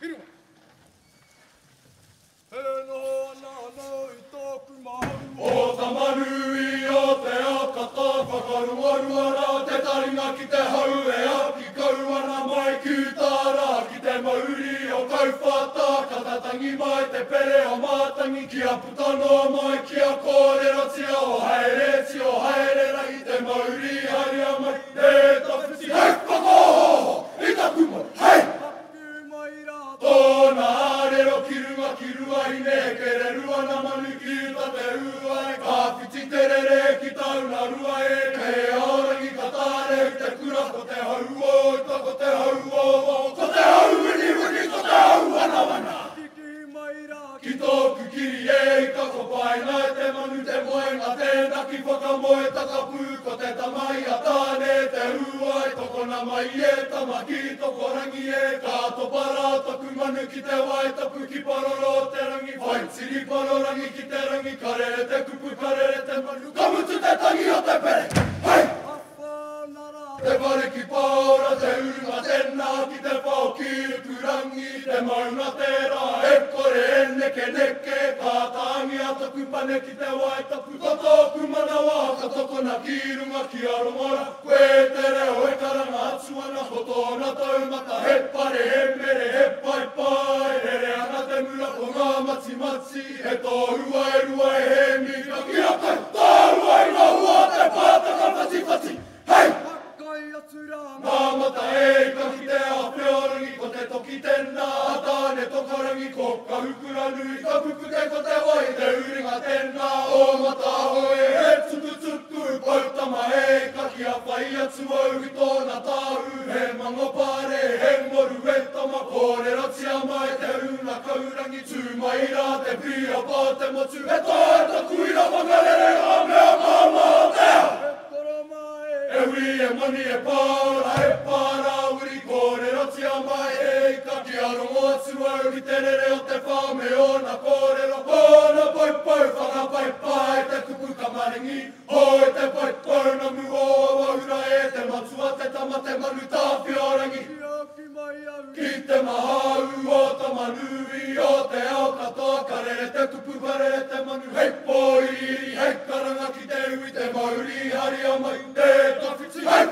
Hiruma. Heno no itoku mau. Ota manui o te akata whakaruarua te taringa ki te hauea ki kauana mai kūtara ki te mauri o kauwhata katatangi mai te pere o mātangi ki a putano mai ki a kōrero tia o haere rangi te mauri haria mai te tawhiti hei whakahoho i taku mai hei tōna arero kirua i ne kere rua na manu ki uta te ua e ka whiti terere ki tauna rua e kei aorangi ka tāre te kura ko te hauo ko te hauo ko te hau wini ko te hau wana ki tōku kiri e ka ko paina e te manu te moenga tēnā ki whakamoe takapu ko te tamai a tāne te ua e toko na mai e tamaki toko rangi e ka topara taku manu ki te wai tapu ki paroro te rangi whai tiri parorangi ki te rangi karere te kupu karere te manu kamutu te tangi o te pere hei te ware ki paura te urunga tēnā ki te whao ki kurangi te maunga tērā e kore e neke ka tāngi a taku pane ki te wai tapu ko tōku manawa ka toko na ki runga ki aromora koe te reo e karanga atsuana ko tōna taumata he pare he mere he pai rere ana te mura ko ngā matsi he tō rua e he mika ki a kai tō rua e ngā te pātaka whati hei ngā mata e ka ki te awhiorangi ko te toki tēnā tāne tokarangi ko ka hukura nui ka pupu ko te wai te uringa tēnā o mata hoe he tuku pautama e ka ki a whai atu au i tōna tāu he mangopare he moru e tama kore ratia mai te una kaurangi tū mai rā te pia pā te motu e tōta kuira whangarere a mea mama tea e hui e mani e pāra, e pāra uri kore rotia mai e ka ki arongo atu au i te rere o te whame o na kōrero kōna paipau, whakapaipai te kupu kamaringi hoi te paipau na muo waura e te matua te tama te manu tāwhiorangi ki te mahau o ta manui o te ao katoa karere te kupu karere te manu hei poi hei karanga ki te ui te mauri haria mai te tawhiti hei